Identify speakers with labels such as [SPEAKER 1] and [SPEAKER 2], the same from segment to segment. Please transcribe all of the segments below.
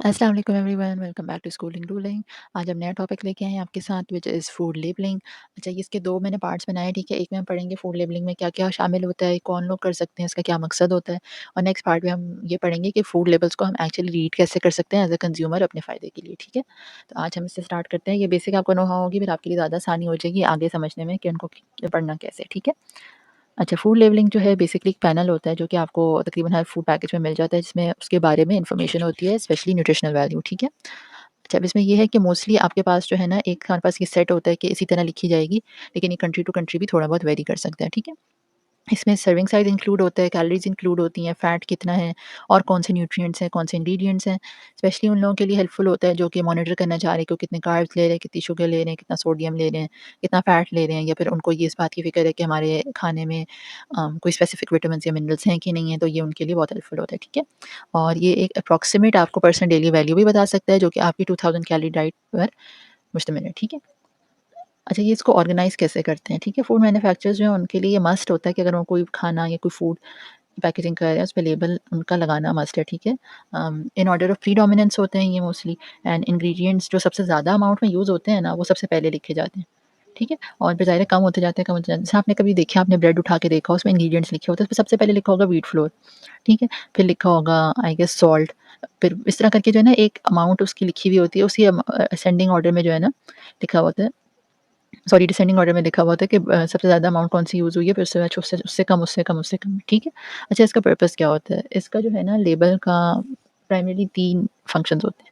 [SPEAKER 1] अस्सलाम वालेकुम everyone, welcome back to schooling ruling. आज हम नया टॉपिक लेके आए हैं आपके साथ, विच इज़ फूड लेबलिंग। अच्छा, इसके दो मैंने पार्ट्स बनाए, ठीक है। एक में हम पढ़ेंगे फूड लेबलिंग में क्या क्या शामिल होता है, कौन लोग कर सकते हैं, इसका क्या मकसद होता है। और नेक्स्ट पार्ट में हम ये पढ़ेंगे कि फूड लेबल्स को हम एक्चुअली रीड कैसे कर सकते हैं एज अ कंज्यूमर अपने फ़ायदे के लिए, ठीक है। तो आज हम इससे स्टार्ट करते हैं। ये बेसिक आपको नो हाउ होगी, फिर आपके लिए ज़्यादा आसानी हो जाएगी आगे समझने में कि उनको पढ़ना कैसे है, ठीक है। अच्छा, फूड लेबलिंग जो है बेसिकली एक पैनल होता है जो कि आपको तकरीबन हर फूड पैकेज में मिल जाता है, जिसमें उसके बारे में इन्फॉर्मेशन होती है, स्पेशली न्यूट्रिशनल वैल्यू, ठीक है। अच्छा, अब इसमें ये है कि मोस्टली आपके पास जो है ना, एक हमारे पास ये सेट होता है कि इसी तरह लिखी जाएगी, लेकिन ये कंट्री टू कंट्री भी थोड़ा बहुत वेरी कर सकता है, ठीक है। इसमें सर्विंग साइज़ इंक्लूड होता है, कैलोरीज़ इंक्लूड होती हैं, फैट कितना है और कौन से न्यूट्रिएंट्स हैं, कौन से इंग्रीडिएंट्स हैं। स्पेशली उन लोगों के लिए हेल्पफुल होता है जो कि मॉनिटर करना चाह रहे हैं कि वो कितने कार्ब्स ले रहे हैं, कितनी शुगर ले रहे हैं, कितना सोडियम ले रहे हैं, कितना फैट ले रहे हैं, या फिर उनको ये इस बात की फ़िक्र है कि हमारे खाने में कोई स्पेसिफिक विटामिन्स या मिनरल्स हैं कि नहीं है, तो ये उनके लिए बहुत हेल्पफुल होता है, ठीक है। और ये एक अप्रॉक्सिमेट आपको पर्सनल डेली वैल्यू भी बता सकता है जो कि आपकी 2000 कैलोरी डाइट पर मुश्तमिल है, ठीक है। अच्छा, ये इसको ऑर्गेनाइज़ कैसे करते हैं, ठीक है। फूड मैन्युफैक्चरर्स जो हैं उनके लिए ये मस्ट होता है कि अगर वो कोई खाना या कोई फूड पैकेजिंग कर रहे हैं, उस पे लेबल उनका लगाना मस्ट है, ठीक है। इन ऑर्डर ऑफ प्रीडोमिनेंस होते हैं ये मोस्टली, एंड इंग्रीडिएंट्स जो सबसे ज़्यादा अमाउंट में यूज़ होते हैं ना, वो सबसे पहले लिखे जाते हैं, ठीक है। और फिर ज़ाहिर है कम होते जाते हैं, कम होते जाते हैं। जैसे आपने कभी देखा, आपने ब्रेड उठा के देखा, उसमें इंग्रीडिएंट्स लिखे होते हैं, उसमें सबसे पहले लिखा होगा व्हीट फ्लोर, ठीक है। फिर लिखा होगा आई गेस सॉल्ट, फिर इस तरह करके जो है ना एक अमाउंट उसकी लिखी हुई होती है, उसी असेंडिंग ऑर्डर में जो है ना लिखा होता है, सॉरी डिसेंडिंग ऑर्डर में लिखा हुआ था कि सबसे ज़्यादा अमाउंट कौन-सी यूज़ हुई है, फिर उससे उससे उससे कम, उससे कम, उससे कम, ठीक है। अच्छा, इसका पर्पज़ क्या होता है? इसका जो है ना लेबल का प्राइमरीली 3 फंक्शंस होते हैं।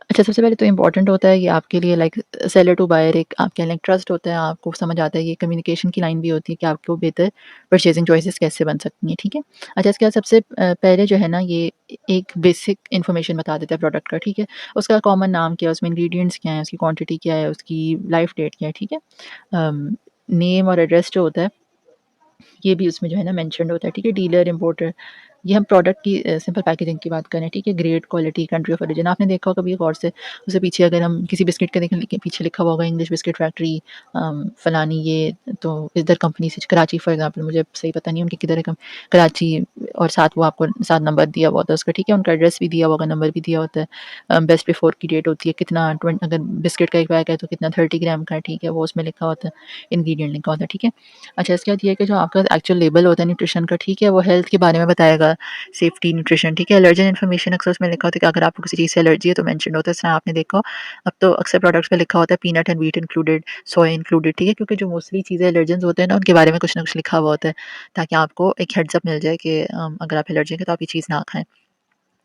[SPEAKER 1] अच्छा, सबसे पहले तो इम्पोर्टेंट होता है ये आपके लिए, लाइक सेलर टू बायर, एक आपके लिए ट्रस्ट होता है, आपको समझ आता है, ये कम्युनिकेशन की लाइन भी होती है कि आपको बेहतर परचेज़िंग चॉइसेस कैसे बन सकती हैं, ठीक है। अच्छा, इसके बाद सबसे पहले जो है ना ये एक बेसिक इन्फॉर्मेशन बता देता है प्रोडक्ट का, ठीक है। उसका कॉमन नाम क्या है, उसमें इंग्रीडिएंट्स क्या हैं, उसकी क्वांटिटी क्या है, उसकी लाइफ डेट क्या है, ठीक है। नेम और एड्रेस जो होता है, ये भी उसमें जो है ना मेंशन्ड होता है, ठीक है। डीलर, इम्पोर्टर, ये हम प्रोडक्ट की सिंपल पैकेजिंग की बात करें, ठीक है। Grade, quality, country of origin आपने देखा होगा कभी एक और से, उससे पीछे अगर हम किसी बिस्किट का देखें, पीछे लिखा हुआ होगा इंग्लिश बिस्किट फैक्ट्री फलानी, ये तो इधर कंपनी से कराची फॉर एग्जांपल, मुझे सही पता नहीं उनकी किधर है कराची, और साथ वो आपको साथ नंबर दिया हुआ होता है उसका, ठीक है। उनका एड्रेस भी दिया हुआ होगा, नंबर भी दिया होता है, बेस्ट बिफोर की डेट होती है, कितना 20, अगर बिस्किट का एक पैक है तो कितना 30 ग्राम का है, ठीक है, वो उसमें लिखा होता है, इंग्रीडिएंट लिखा होता है, ठीक है। अच्छा, इसके बाद ये है कि जो आपका एक्चुअल लेबल होता है न्यूट्रिशन का, ठीक है, वो हेल्थ के बारे में बताएगा, सेफ्टी, न्यूट्रिशन, ठीक है। एलर्जन इन्फॉर्मेशन अक्सर उसमें लिखा होता है कि अगर आपको किसी चीज़ से एलर्जी है तो मेंशन होता है, इस तरह आपने देखा हो, अब तो अक्सर प्रोडक्ट्स में लिखा होता है peanut and wheat included, soya included, ठीक है, क्योंकि जो मोस्टली चीज़ें एलर्जेंस होते हैं ना, उनके बारे में कुछ ना कुछ लिखा हुआ होता है, ताकि आपको एक हेड्स अप मिल जाए कि अगर आप एलर्जिक हैं तो आप ये चीज़ ना खाएँ,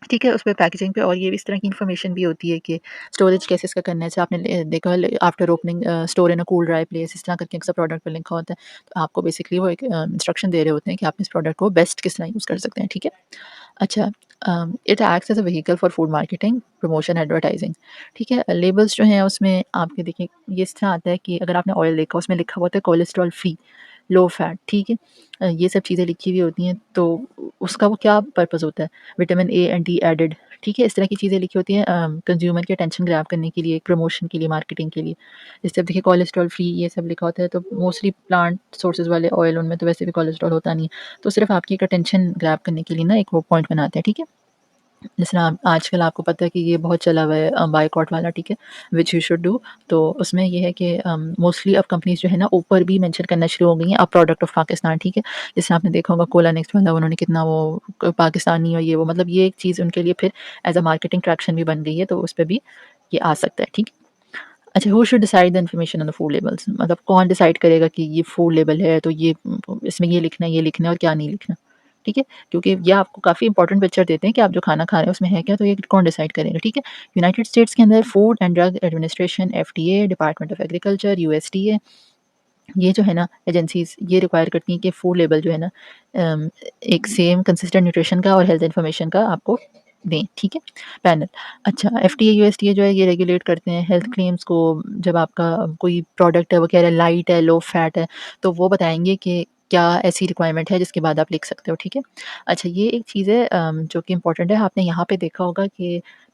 [SPEAKER 1] ठीक है। उसपे पैकेजिंग पे और ये भी इस तरह की इन्फॉर्मेशन भी होती है कि स्टोरेज कैसे इसका करना है। जैसे आपने देखा after opening store in a cool dry place, इस तरह करके अक्सर प्रोडक्ट पे लिखा होता है, तो आपको बेसिकली वो एक इंस्ट्रक्शन दे रहे होते हैं कि आप इस प्रोडक्ट को बेस्ट किस तरह यूज़ कर सकते हैं, ठीक है। अच्छा, it acts as a vehicle for food marketing, promotion, advertising, ठीक है। लेबल्स जो हैं उसमें आपके देखिए ये इस तरह आता है कि अगर आपने ऑयल देखा, उसमें लिखा हुआ होता है कोलेस्ट्रॉल फ्री, लो फैट, ठीक है। ये सब चीज़ें लिखी हुई होती हैं, तो उसका वो क्या पर्पज़ होता है, vitamin A and D added, ठीक है। इस तरह की चीज़ें लिखी होती हैं कंज्यूमर की अटेंशन ग्रैब करने के लिए, प्रमोशन के लिए, मार्केटिंग के लिए। जैसे अब देखिए कोलेस्ट्रॉल फ्री ये सब लिखा होता है, तो मोस्टली प्लांट सोर्सेज वाले ऑयल, उनमें तो वैसे भी कोलेस्ट्रॉल होता नहीं है, तो सिर्फ आपकी एक अटेंशन ग्रैब करने के लिए ना एक वो पॉइंट बनाते हैं, ठीक है। जैसे ना आजकल आपको पता है कि ये बहुत चला हुआ है बायकॉट वाला, ठीक है, विच यू शुड डू। तो उसमें ये है कि मोस्टली अब कंपनीज जो है ना ऊपर भी मेंशन करना शुरू हो गई हैं, अब प्रोडक्ट ऑफ पाकिस्तान, ठीक है। जैसे आपने देखा होगा कोला नेक्स्ट वाला, उन्होंने कितना वो पाकिस्तानी और ये वो, मतलब ये एक चीज़ उनके लिए फिर एज अ मार्केटिंग ट्रैक्शन भी बन गई है, तो उस पर भी ये आ सकता है, ठीक है। अच्छा, who should decide the information on the food labels, मतलब कौन डिसाइड करेगा कि ये फूड लेबल है तो ये इसमें ये लिखना है और क्या नहीं लिखना, ठीक है। क्योंकि ये आपको काफ़ी इंपॉर्टेंट पिक्चर देते हैं कि आप जो खाना खा रहे हैं उसमें है क्या, तो ये कौन डिसाइड करेगा, ठीक है। यूनाइटेड स्टेट्स के अंदर food and drug administration, FDA, department of agriculture, USDA, ये जो है ना एजेंसीज ये रिक्वायर करती हैं कि फूड लेबल जो है ना एक सेम कंसिस्टेंट न्यूट्रिशन का और हेल्थ इन्फॉर्मेशन का आपको दें, ठीक है। पैनल, अच्छा, एफडीए यूएसडीए जो है ये रेगुलेट करते हैं हेल्थ क्लेम्स को। जब आपका कोई प्रोडक्ट है वो कह रहा है लाइट है, लो फैट है, तो वो बताएंगे कि क्या ऐसी रिक्वायरमेंट है जिसके बाद आप लिख सकते हो, ठीक है। अच्छा, ये एक चीज़ है जो कि इम्पोर्टेंट है, आपने यहाँ पे देखा होगा कि